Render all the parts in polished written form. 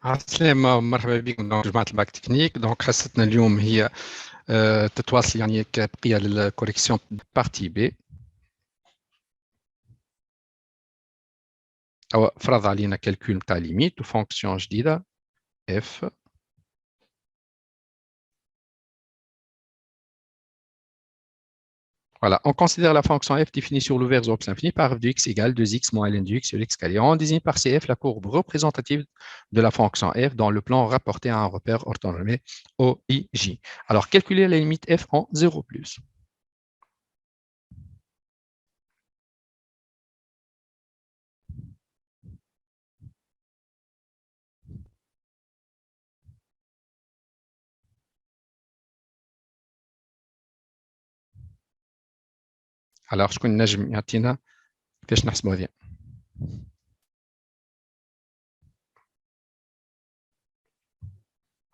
عسلامة مرحبا بكم دونك جماعة الباك تكنيك. دونك حصتنا اليوم هي تتواصل يعني كبقية للكوريكسيون بارتي بي أو فرض علينا كالكول نتاع ليميت وفونكسيون جديدة اف. Voilà, on considère la fonction f définie sur l'ouvert ops infini par f de x égale 2x moins ln de x sur x carré. On désigne par cf la courbe représentative de la fonction f dans le plan rapporté à un repère orthonormé OIJ. Alors, calculer la limite f en 0 plus. Alors, شكون نجم يعطينا كيفاش نحسبوا هذه؟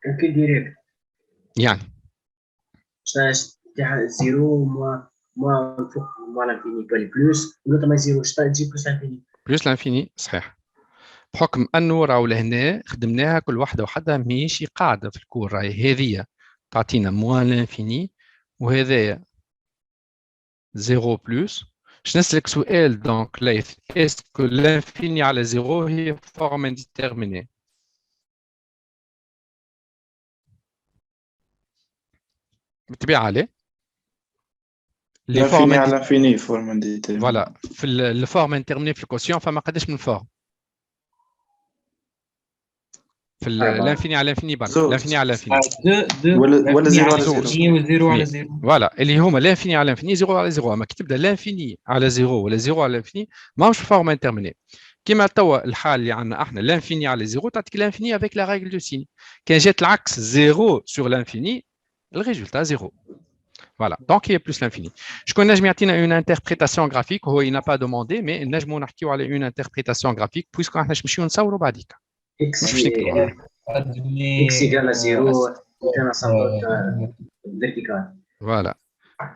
كالكول ديريكت يعني تاع زيرو موا الفوق موا لانفيني يكالي بلوس ولا تما زيرو تجي بلوس لانفيني بلوس لانفيني صحيح. بحكم انه راهو لهنا خدمناها كل واحده وحدها ماشي قاعده في الكور، راهي هذه تعطينا موان لانفيني وهذايا زيرو بلوس. باش نسلك سؤال دونك ليث، اسكو لانفيني على زيرو هي فورم انديتيرميني؟ بالطبيعه عليه لي فورم l'infini à l'infini forme indéterminée. فوالا في الفورم انديتيرميني في الكوسيون فما قداش من فورم في الانفيني على الانفيني برك الانفيني على الانفيني ولا زيرو على زوج. زيرو وزيرو على زيرو فوالا اللي هما لانفيني على الانفيني زيرو على زيرو. اما كي تبدا لانفيني على زيرو ولا زيرو على الانفيني ماهوش فورم انترميني. كيما توا الحال اللي عندنا احنا لانفيني على زيرو تعطيك لانفيني افيك لا ريغل دو سين. كان جات العكس زيرو سور لانفيني الريزولتا زيرو. فوالا دونك هي بلوس لانفيني. شكون نجم يعطينا اون انتربريتاسيون غرافيك؟ هو ينا با دوموندي مي نجمو نحكيو على اون انتربريتاسيون غرافيك بويسكو احنا نمشيو نصوروا بعديك. اكس اكس ايكال زيرو كان سامبوت فيرتيكال. فوالا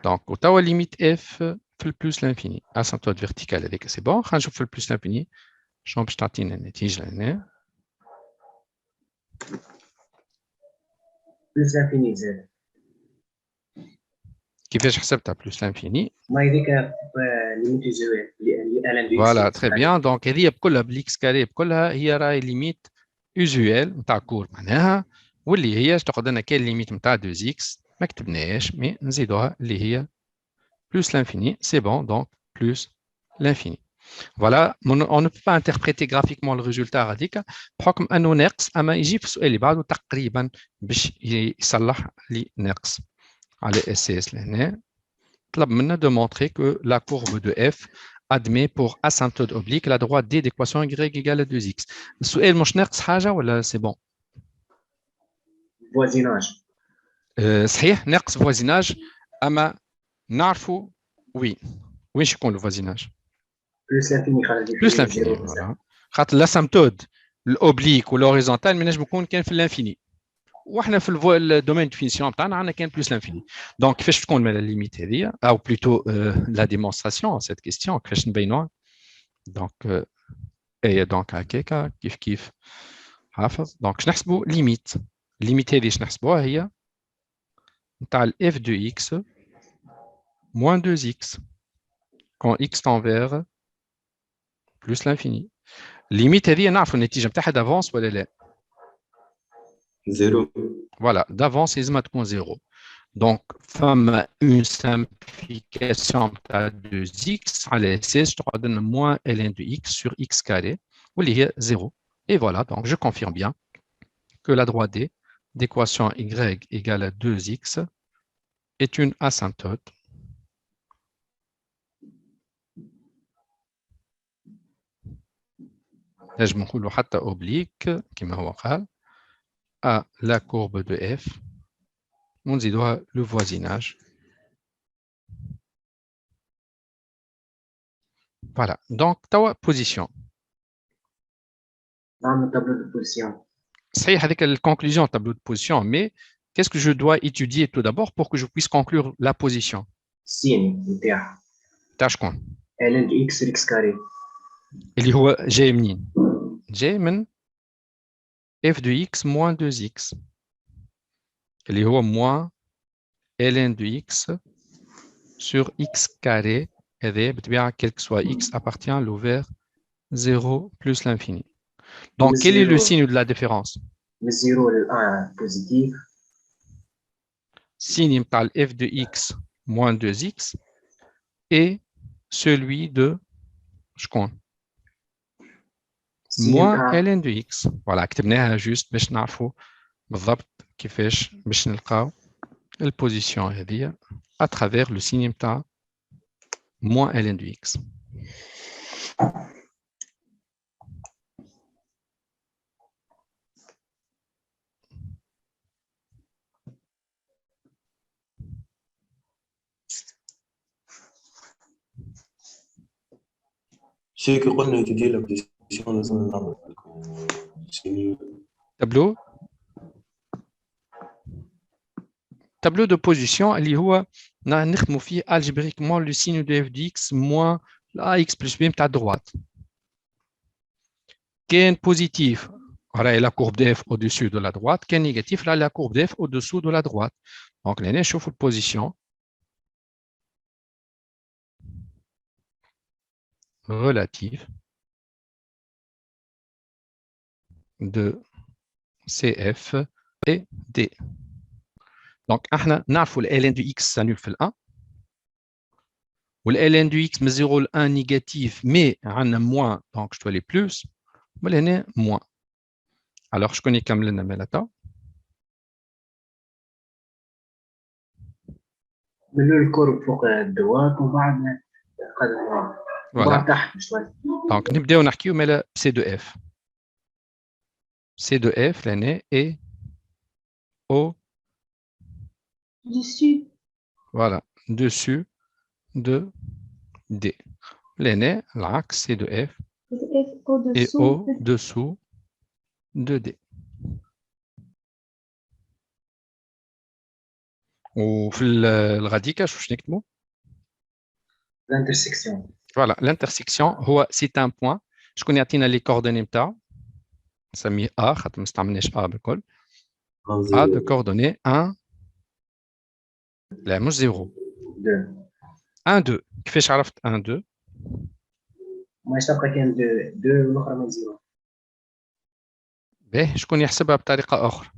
دونك وتوا ليميت اف في البلوس لانفيني اسامبتوت فيرتيكال هذيك سي بون. خلينا نشوف في البلوس لانفيني شنو باش تعطينا النتيجه هنا. بلوس لانفيني زاد كيفاش حسبتها بلوس لانفيني؟ ما هذيك ليميت جوال اللي الان فوالا تري بيان. دونك هذه بكلها بالاكس كاري بكلها هي راهي ليميت يوزوال نتاع كور معناها، واللي هي تقعد لنا كاين ليميت نتاع 2 اكس ما كتبناهاش مي نزيدوها اللي هي بلوس l'infini. C'est bon, donc plus l'infini. Voilà, on ne peut pas interpréter graphiquement le résultat radical بحكم انه ناقص، اما يجي في السؤال اللي بعده تقريبا باش يصلح لي ناقص على اساس لهنا طلب منا de montrer que la courbe de f admet pour asymptote oblique la droite d d'équation y égale à 2x. السؤال مش ناقص حاجه ولا سي بون؟ فوازيناج صحيح ناقص فوازيناج، اما نعرفوا وين يكون الفوازيناج؟ بلوس لانفيني خرج بلوس لانفيني. فوالا خاطر لاسامبتود الاوبليك والهوريزونتال ما نجم يكون كان في الانفيني، واحنا في الدومين ديفينيسيون بتاعنا عندنا كان بلوس لانفيني. دونك كيفاش تكون لا ليميت هذه او بلوتو لا ديمونستراسيون سيت كيستيون كيفاش نبينوها؟ دونك اي دونك هكاكا كيف حافظ. دونك باش نحسبوا ليميت. ليميت هذه باش نحسبوها هي نتاع الاف دو اكس موان 2 اكس quand x tend vers plus l'infini. ليميت هذه نعرفوا النتيجه نتاعها دافونس ولا لا؟ زيرو. فوالا دافونس لازمها تكون زيرو. دونك فما اون سامبليفيكاسيون تاع 2x على اساس تقعد لنا موان ln de x sur x carré واللي هي زيرو. Et voilà, donc je confirme bien que la droite d d'équation y égale à 2x est une asymptote نجم نقولوا حتى oblique كما هو قال à la courbe de f ونزيدوها le voisinage. Voilà, donc توا position. نعمل تابلو دو بوزيسيون صحيح هذيك الكونكلوزيون tableau de position, mais qu'est-ce que je dois étudier tout d'abord pour que je puisse conclure la position? السين نتاعها تاع شكون؟ ln دو اكس اكس كاري اللي هو جاي منين؟ جاي من f de x moins 2x اللي هو moins ln de x sur x carré هذا بالطبيعة quel que soit x appartient l'ouvert 0 plus l'infini. Donc, quel est le signe de la différence? من 0 ل 1 بوزيتيف. Signe نتاع f de x moins 2x et celui de شكون؟ moins ln de x. Voilà, كتبناها juste باش نعرفوا بالضبط كيفاش باش نلقاو البوزيشن هذه à travers le signe نتاع moins ln de x. شيء كي قلنا يتجي لك بوزيسيون لازم نعمل tableau de position اللي هو نخدموا فيه algébriquement le signe de f de x moins ax plus b نتاع droite. كان positif راهي la courbe de f au-dessus de la droite, كان négatif là la courbe de f au-dessous de la droite. Donc là نشوفوا البوزيشن relative de CF et D. Donc, احنا نعرفوا ال ln de x s'annule في ال 1 وال ln de x من 0 ل 1 négatif mais عندنا moins donc je dois aller plus ولهنا moins. Alors شكون يكمل لنا مالتا؟ نملوا الكورب فوق الدوات وبعد Voilà. تحت شوي. Donc نبداو نحكيو مالا C de F. C de F l'année est au dessus. Voilà, dessus de D. L'année, l'axe C de F est au-dessous de D. وفي الغاديكا شو نكتبوا؟ الانترسكسيون. Voilà, l'intersection هو c'est un point. شكون يعطينا لي coordonnées نتاعو؟ نسميه A خاطر ما استعملناش A بالكل. A de coordonnées 1 لا مش 0 2 1 2 كيفاش عرفت 1 2 ماش تبقى كان 2 والاخرى من 0. باهي شكون يحسبها بطريقة أخرى؟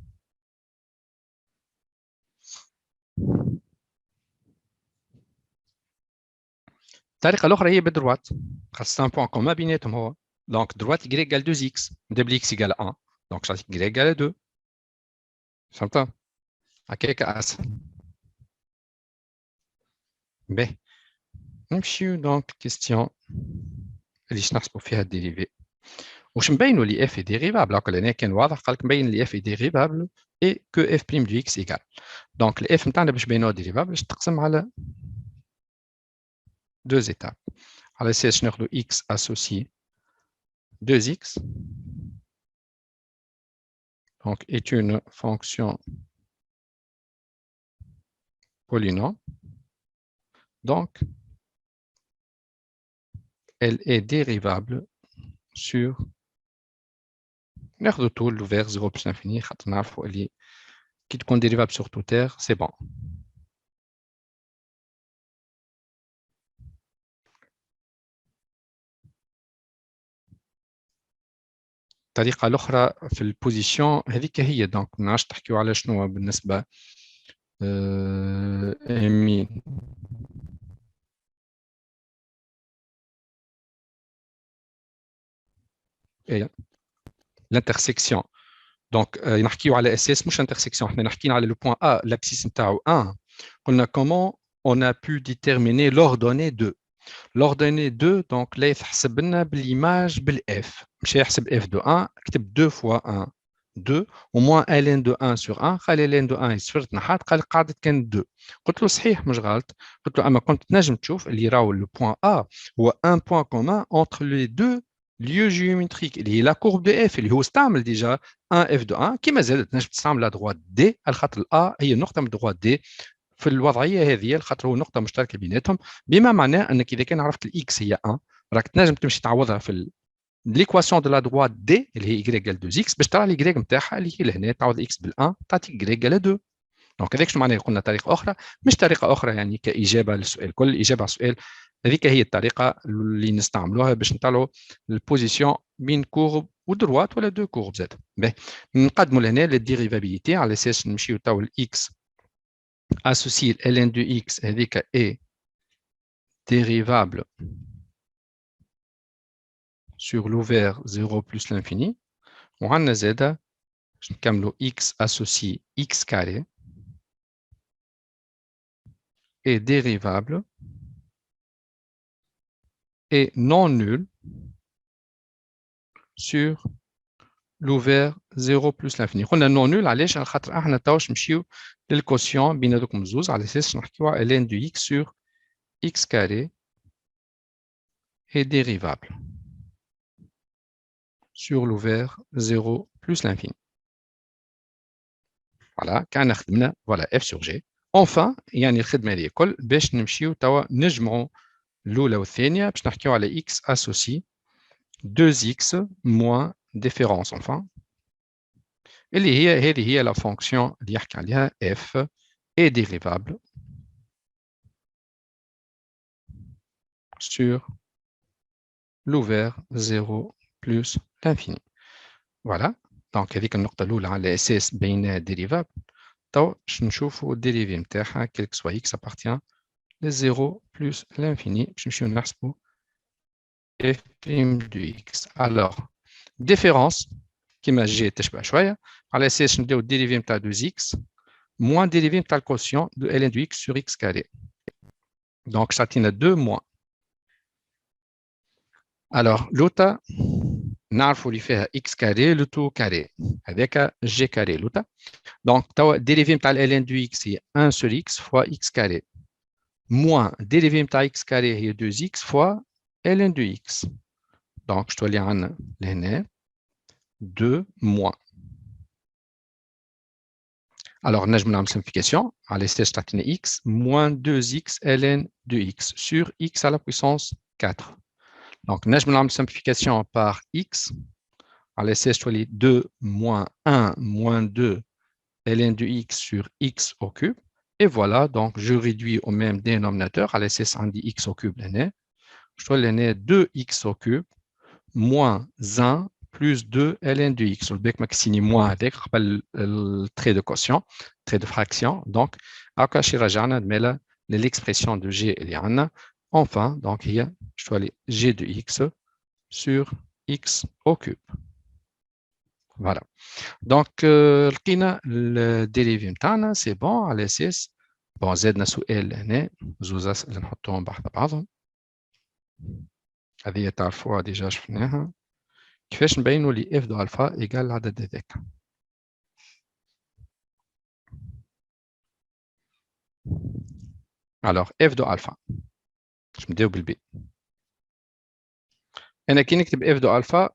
الطريقة الأخرى هي بدروات خاصة ان بوان كومان بيناتهم هو دونك droite y égale 2x double x égale 1 donc ça y égale 2 فهمت هكاك أسهل. باهي نمشيو دونك كيستيون اللي نحسبوا فيها الديريفي واش نبينوا لي اف ديريفابل هكا لهنا كان واضح قال لك نبين لي اف ديريفابل اي كو اف بريم دو اكس ايكال دونك الاف نتاعنا باش نبينوها ديريفابل باش تقسم على deux étapes. على اساس ناخذ x associé 2x donc est une fonction polynôme donc elle est dérivable sur ناخذ طول vers 0 plus l'infini خاطر نعرفوا اللي كي تكون dérivable sur toute R c'est bon. الطريقة الأخرى في البوزيشن هذيك هي دونك ما نعرفش تحكيو على شنو بالنسبة يمين l'intersection donc نحكيو على اساس مش intersection احنا نحكينا على le point A l'axis نتاعو 1 قلنا comment on a pu déterminer l'ordonnée 2 l'ordonnée 2 donc لا يتحسب لنا بالإيماج بالf مش يحسب f de 1 كتب 2 fois 1 2 au moins ln de 1 sur 1 خلي ln de 1 يصفر تنحات قال قاعدة كانت 2 قلت له صحيح مش غلط قلت له أما كنت تنجم تشوف اللي راهو le point A هو un point commun entre les deux lieux géométriques اللي هي la courbe de f اللي هو استعمل ديجا 1 f de 1 كما زادت تنجم تستعمل لا droite D الخط A هي نقطة من droite D في الوضعيه هذه الخاطر هو نقطه مشتركه بيناتهم بما معناه انك اذا كان عرفت الاكس هي 1 راك تنجم تمشي تعوضها في l'équation de la droite D اللي هي y égale 2x باش ترى y نتاعها اللي هي لهنا تعوض x بال1 تعطيك y égale 2. دونك هذاك شنو معناه قلنا طريقه اخرى مش طريقه اخرى يعني كاجابه للسؤال الكل اجابه على السؤال هذيك هي الطريقه اللي نستعملوها باش نطلعوا البوزيسيون بين كورب ودروات ولا دو كورب زاد. نقدموا لهنا للديريفابيليتي على اساس نمشيو تو الاكس associé ln de x هذيك est dérivable sur l'ouvert 0 plus l'infini وعندنا زاد باش نكملوا x associé x carré est dérivable et non nul sur l'ouvert 0 plus l'infini. قلنا non nul علاش على خاطر احنا توش نمشيو للكوسيون بين هذوكم الزوز على اساس نحكيو على ln de x sur x carré est dérivable sur l'ouvert 0 plus l'infini. Voilà, كان خدمنا voilà f sur g. Enfin, يعني الخدمه هذه الكل باش نمشيو توا نجمعوا الأولى والثانية باش نحكيو على x associé 2x moins différence enfin اللي هي هذه هي لا فونكسيون اللي يحكي عليها f est dérivable sur l'ouvert 0 plus l'infini. Voilà, donc هذيك النقطة الأولى على أساس بينها ديريفابل. تو باش نشوفوا الديريفي نتاعها quel que soit x appartient le 0 plus l'infini باش نمشيو نحسبوا f prime de x. Alors différence كيما جي تشبه شويه على اساس نبداو الديريفي نتاع 2x moins dérivé نتاع الكوسيون de ln de x sur x carré. Donc تعطينا 2 moins. Alors لوتا نعرفوا اللي فيها x carré le tout carré هذاك g carré لوتا. Donc توا الديريفي نتاع ln de x هي 1 sur x fois x carré moins dérivé نتاع x carré هي 2x fois ln de x. Donc je تولي عندنا لهنا 2 moins. Alors, nous avons une simplification. À l'espace de x moins 2x ln de x sur x à la puissance 4. Donc, nous avons une simplification par x. À l'espace de 2 moins 1 moins 2 ln de x sur x au cube. Et voilà, donc je réduis au même dénominateur. À l'espace de x au cube, je dois donner 2x au cube moins 1 plus 2 ln de x. Le bec maxini moins avec le trait de quotient, trait de fraction. Donc, l'expression de g est là. Enfin, donc, il y a je dois aller g de x sur x au cube. Voilà. Donc, le dérivé c'est bon, à l'SS. Bon, z n'a sous L, زوزاس اللي نحطهم بحث بعضهم. هذه تعرفوها ديجا شفناها. كيفاش نبينوا لي f دو الفا ايجال العدد هذاك. Alors f دو الفا باش نبداو بالبي. انا كي نكتب f دو الفا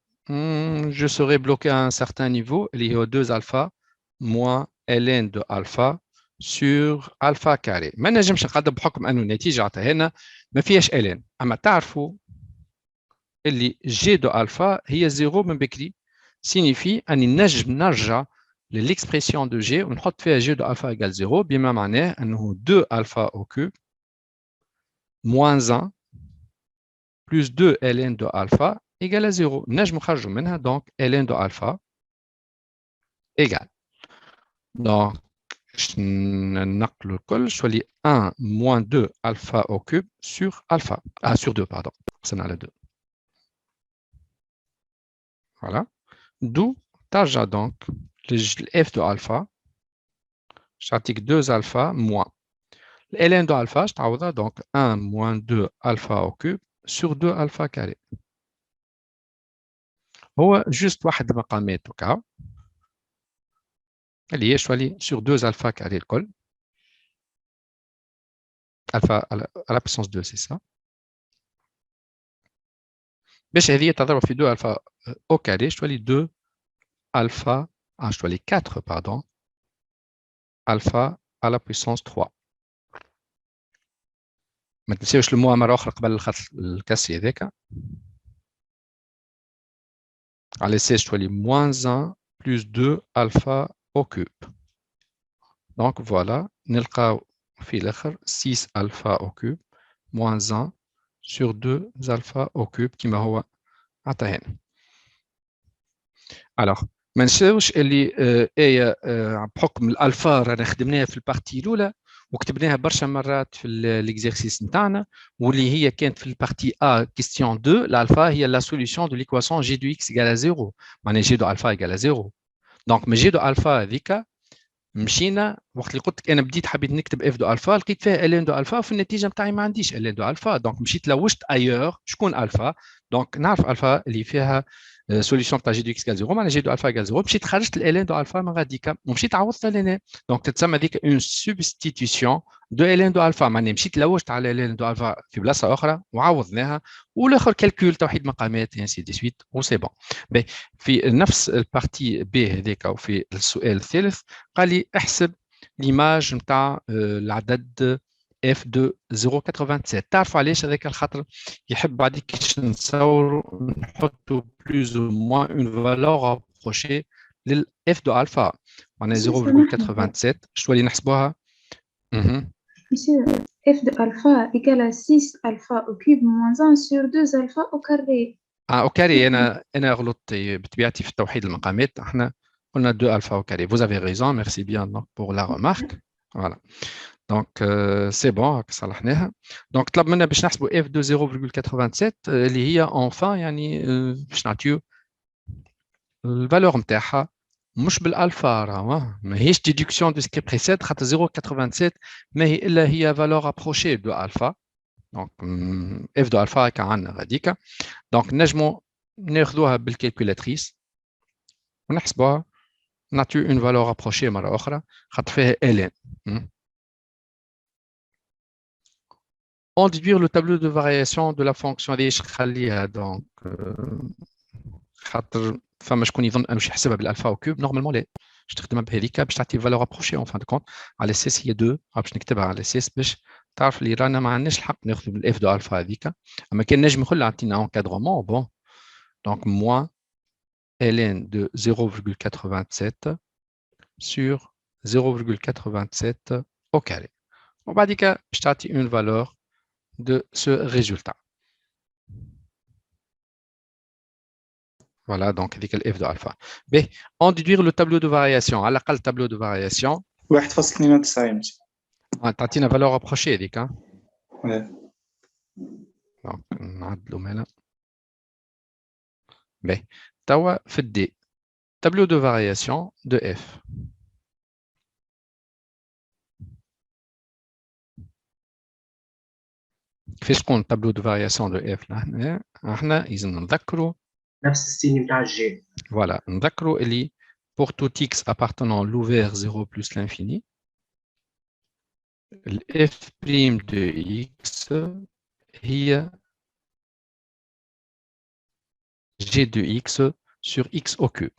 je serai bloqué à un certain niveau اللي هو 2 الفا moins ln de alpha sur alpha carré. ما نجمش نقدر بحكم انه النتيجه عطاها لنا ما فيهاش ln. اما تعرفوا اللي g de alpha هي 0 من بكري signifie أني نجم نرجع للإكسبريسيون de g ونحط فيها g de alpha égale 0 بما معناه أنه 2 alpha au cube moins 1 plus 2 ln de alpha égale à 0. نجم نخرجوا منها donc ln de alpha égale. Donc ننقلوا الكل شو لي 1 moins 2 alpha au cube sur alpha. Ah, sur 2, pardon. قسمنا على 2. Voilà. D'où t'as donc le f de alpha. J'artique 2 alpha moins. Ln de alpha, je t'ai donc 1 moins 2 alpha au cube sur 2 alpha carré. هو juste واحد المقامات وكا. اللي هي شوالي sur 2 alpha carré الكل. Alpha à la puissance 2, c'est ça. باش هذه تضرب في 2 alpha au carré, je dois les 2 alpha, je dois les 4, pardon, alpha à la puissance 3. ما تنساوش المو مرة أخرى قبل الخط الكسري هذاك. على اساس تولي moins 1 plus 2 alpha au cube. Donc voilà, نلقاو في الاخر 6 alpha au cube moins 1 sur 2 alpha au cube كما هو عطاهنا. Alors ما نساوش اللي آية بحكم الألفا رانا خدمناها في البارتي الأولى وكتبناها برشا مرات في l'exercice نتاعنا واللي هي كانت في البارتي A question 2 الألفا هي la solution de l'équation g de x égale à 0 معناها g de alpha égale à 0 donc من g de alpha هذيك مشينا وقت اللي قلت لك انا بديت حبيت نكتب اف دو الفا لقيت فيها الين دو الفا وفي النتيجه نتاعي ما عنديش الين دو الفا دونك مشيت لوجت ايور شكون الفا دونك نعرف الفا اللي فيها سوليسيون تاع جي دو اكس كال 0 معناها جي دو الفا كال 0 مشيت خرجت الالين دو الفا من غاديكا ومشيت عوضت لنا دونك تتسمى ديك اون سوبستيتيسيون دو الين دو الفا معناها مشيت لوجت على الين دو الفا في بلاصه اخرى وعوضناها والاخر كالكول توحيد مقامات انسي دي سويت وسي بون في نفس البارتي بي هذيك وفي السؤال الثالث قال لي احسب l'image نتاع العدد f de 0.87 تعرفوا علاش هذاك الخاطر يحب بعد كيش نصوروا نحطوا plus ou moins une valeur approchée لل f de alpha معناها 0.87 شو اللي نحسبوها Monsieur, f de alpha égale à 6 alpha au cube moins 1 sur 2 alpha au carré. au carré انا غلطت بطبيعتي في توحيد المقامات احنا قلنا 2 alpha au carré. Vous avez raison, merci bien pour la remarque. Voilà. Donc, c'est bon, صلحناها. Donc, طلب منا باش نحسبوا f de 0.87 اللي هي enfin يعني باش نعطيو الفالور نتاعها مش بالالفا راه ماهيش ديدكسيون دو سكي بريسيد خاطر 0.87 ما هي الا هي فالور ابروشي دو الفا. دونك f دو الفا كان عندنا غاديكا. دونك نجموا ناخذوها بالكالكولاتريس ونحسبوها نعطيو une valeur approchée مرة أخرى خاطر فيها ln. On déduire le tableau de variation de la fonction هذه ايش نخليها دونك خاطر فما شكون يظن انه باش يحسبها بالالفا كوب نورمالمون لا باش تخدمها بهذيك باش تعطي فالور ابروشي اون فان دو كونت على اساس هي 2 باش نكتبها على اساس باش تعرف اللي رانا ما عندناش الحق ناخذ بالاف دو الفا هذيك اما كان نجم يقول يعطينا انكادرومون بون دونك موان ln de 0.87 sur 0.87 au carré. On va dire que je t'ai une valeur de ce résultat. Voilà, donc f de alpha. B, on déduire le tableau de variation. À la le tableau de variation. 1.92. Tu as une valeur approchée, dit, hein? Ouais. Donc, on a de l'eau B, tawa fait D. Tableau de variation de f. كيفاش تكون tableau de variation de f لهنا احنا اذا نذكروا نفس السين نتاع الجي. فوالا نذكروا اللي pour tout x appartenant l'ouvert 0 plus l'infini f' de x هي g de x sur x au cube.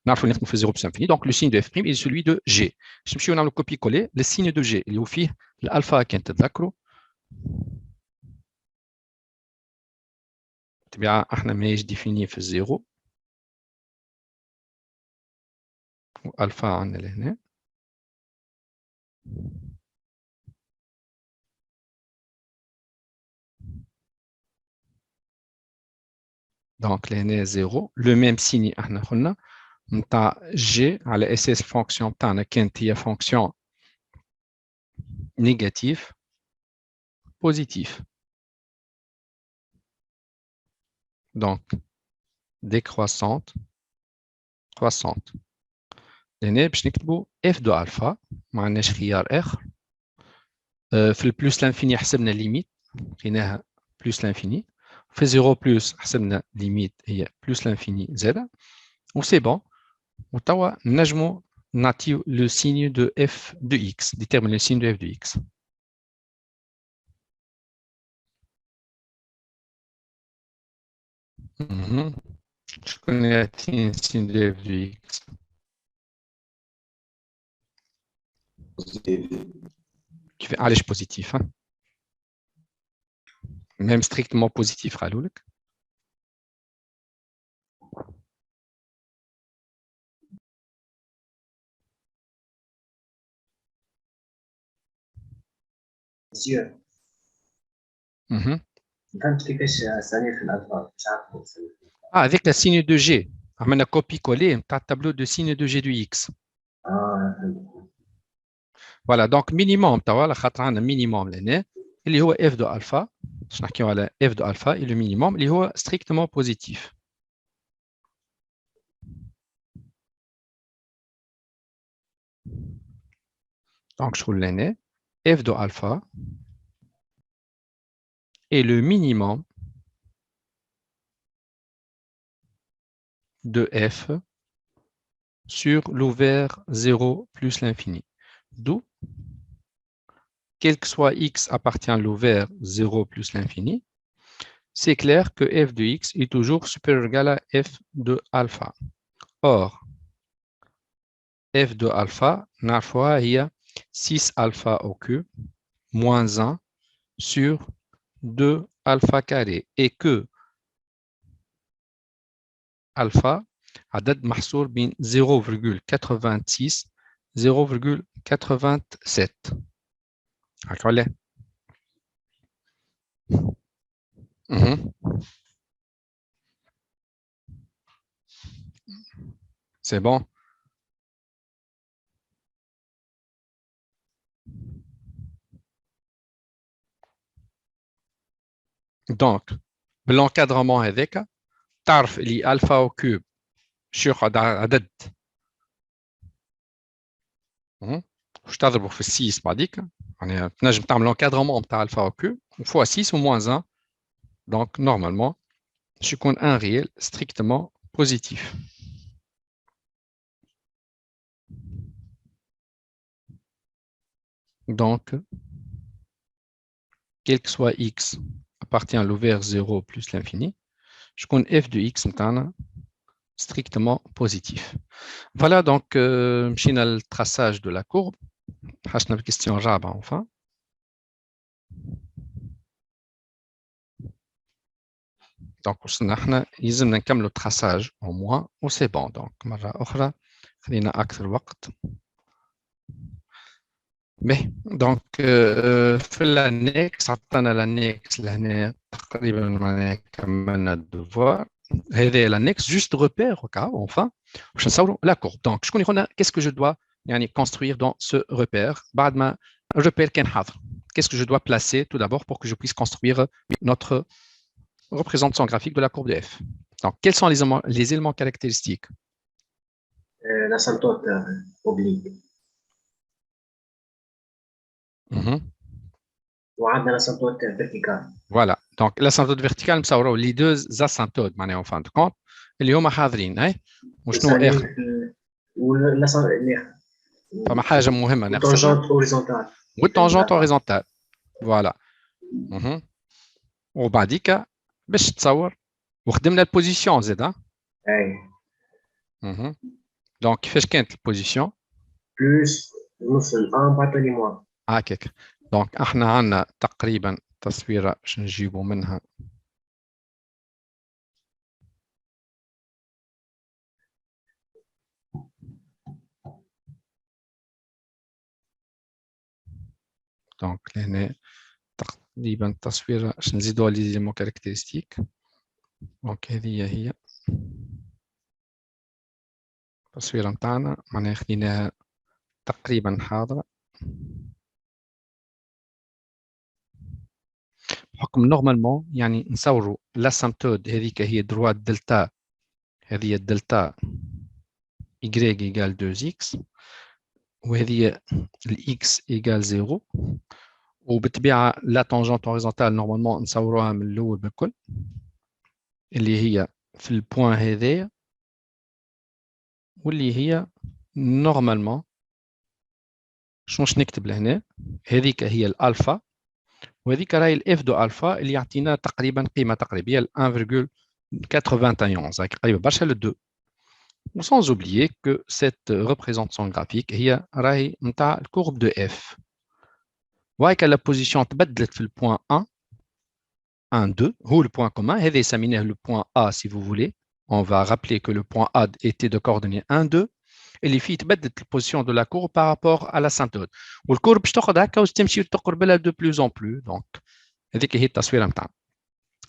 نعرفوا اللي نخدموا في 0 plus l'infini donc le signe de f' est celui de g. باش نمشيو نعملوا copier coller le signe de g اللي هو فيه الالفا كان تتذكروا طبيعة احنا ماهيش ديفيني في الزيرو والفا عندنا لهنا دونك لهنا زيرو لو ميم سيني احنا قلنا نتاع جي على اساس الفونكسيون تاعنا كانت هي فونكسيون نيجاتيف بوزيتيف donc décroissante croissante هنا باش نكتبوا f دو الفا ما عندناش خيار اخر في البلوس لانفيني حسبنا ليميت لقيناها بلوس لانفيني في 0 بلوس حسبنا ليميت هي بلوس لانفيني زاده وسي بون وتوا نجموا نعطيو لو سيgne دو f دو x déterminer le signe de f de x. شكون يعطيني السين دو f de x كيف علاش بوزيتيف même strictement positif قالوا لك sûr. Mhm. فهمت كيفاش ثاني في الألفا مش عارف Avec la signe de G. On a copié-collé un tableau de signe de G de X. فهمت. Voilà, donc minimum, tu vois, le minimum, il y a f de alpha. Je n'ai f de alpha et le minimum, il est strictement positif. Donc, je roule l'aîné, f de alpha et le minimum de f sur l'ouvert 0 plus l'infini. D'où, quel que soit x appartient à l'ouvert 0 plus l'infini, c'est clair que f de x est toujours supérieur ou égal à f de alpha. Or, f de alpha, il y a 6 alpha au cube moins 1 sur 2 alpha carré et que alpha عدد محصور بين 0,86 0,87 هاك ولا c'est bon. Donc l'encadrement avec تعرف اللي alpha au cube شيخ عدد واش تضربه في 6 بعديك يعني تنجم تعمل l'encadrement نتاع alpha au cube fois 6 ou moins 1 donc normalement je compte un réel strictement positif. Donc quel que soit x appartient à l'ouvert 0 plus l'infini, je compte f de x strictement positif. Voilà donc le traçage de la courbe. حاشنا بالكستيون الرابعة enfin. Donc وصلنا احنا يلزمنا نكملوا التراساج au moins و c'est bon donc مرة أخرى خلينا أكثر وقت. Mais donc في الانكس عطانا الانكس لهنا تقريبا معناها كملنا الدوفوار. هذا الانكس juste repère enfin باش نصوروا la courbe. Donc شكون يقولنا qu'est-ce que je dois يعني construire dans ce repère بعد ما repère كان حاضر. Qu'est-ce que je dois placer tout d'abord pour que je puisse construire notre représentation graphique de la courbe de f. Donc quels sont les éléments caractéristiques? L'asymptote oblique. وعندنا l'asymptote verticale. Voilà. Donc l'asymptote verticale نصوروا les deux asymptotes معناها en fin de compte اللي هما حاضرين اي وشنو اخر فما حاجه مهمه نحسبها والتانجنت هوريزونتال والتانجنت هوريزونتال فوالا وبعديك باش تصور وخدمنا البوزيسيون زيد اي دونك كيفاش كانت البوزيسيون بلس نص الان بعطيني موان هكاك دونك احنا عندنا تقريبا تصويره باش نجيبوا منها دونك لهنا تقريبا التصويره باش نزيدوها لي زيليمون كاركتيرستيك دونك هذه هي التصويره نتاعنا معناها خديناها تقريبا حاضره بحكم نورمالمون يعني نصوروا لاسامبتود هذيك هي دروا دلتا هذه الدلتا y égale 2x وهذه x égale 0 وبالطبيعه لا تانجنت هوريزونتال نورمالمون نصوروها من الاول بالكل اللي هي في البوان هذايا واللي هي نورمالمون شنو نكتب لهنا هذيك هي الالفا وهذيك راهي الاف دو الفا اللي يعطينا تقريبا قيمه تقريبيه 1,91 قريبه برشا ل 2 sans oublier que cette représentation graphique هي راهي نتاع الكورب دو اف وهيك لا بوزيسيون تبدلت في البوان 1 1 2 هو البوان كومان هذا يسميناه le point A si vous voulez on va rappeler que le point A était de coordonnées 1 2 اللي فيه تبدلت البوزيشن دو لا كور بارابور على الاسانتود والكور باش تاخذ هكا وتمشي تقرب لها دو بلوز اون بلو. دونك هذيك هي التصويره نتاعنا.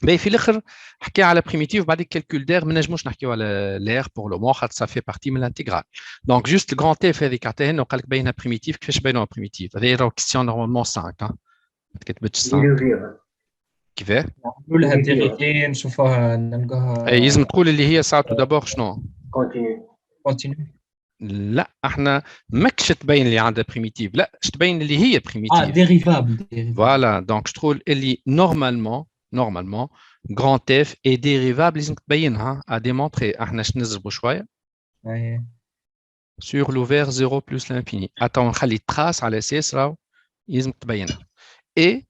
باهي في الاخر حكي على بريميتيف بعد كالكول دير ما نجموش نحكيو على لير بور لو مون خاطر سا في بارتي من الانتيغرال. دونك جوست الكرون تيف هذيك عطاها لنا وقال لك باينها بريميتيف. كيفاش باينها بريميتيف؟ هذه راهو كيستيون نورمالمون 5 ما تكتبتش 5 كيفاه نعملوا لها ديريتي نشوفوها نلقاها. لازم تقول اللي هي ساعته دابور شنو. كونتينيو. لا احنا ماكش تبين اللي عندها بريميتيف، لا تبين اللي هي بريميتيف. ديريفابل. فوالا دونك تقول اللي نورمالمون grand f est dérivable لازم تبينها à démontrer. احنا نضربوا شويه sur l'ouvert 0 plus l'infini. attends نخلي trace على اساس راهو لازم تبينها. et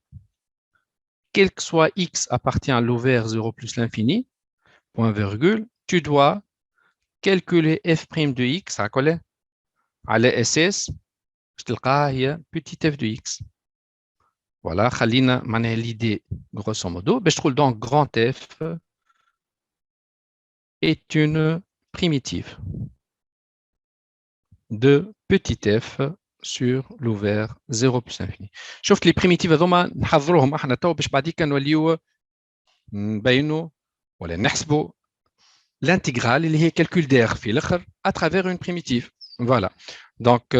quel que soit x appartient à l'ouvert 0 plus l'infini point virgule tu dois calculer f' de x على اساس باش تلقاها هي petit f de x. Voilà, خلينا معناها l'idée grosso modo. باش تقول donc grand f est une primitive de petit f sur l'ouvert 0 plus l'infini. شفت les primitives هذوما نحضروهم احنا تو باش بعديك نوليو نبينوا ولا نحسبوا l'intégrale اللي هي calcul d'air في الاخر à travers une primitive. Voilà. Donc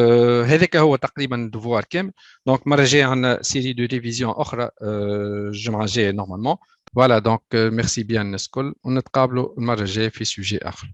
هذاك هو تقريبا الدفوار كامل. دونك المره الجايه عندنا سيري دو ريفيزيون اخرى الجمعه الجايه نورمالمون. فوالا دونك ميرسي بيان الناس الكل ونتقابلوا المره الجايه في سوجي اخر.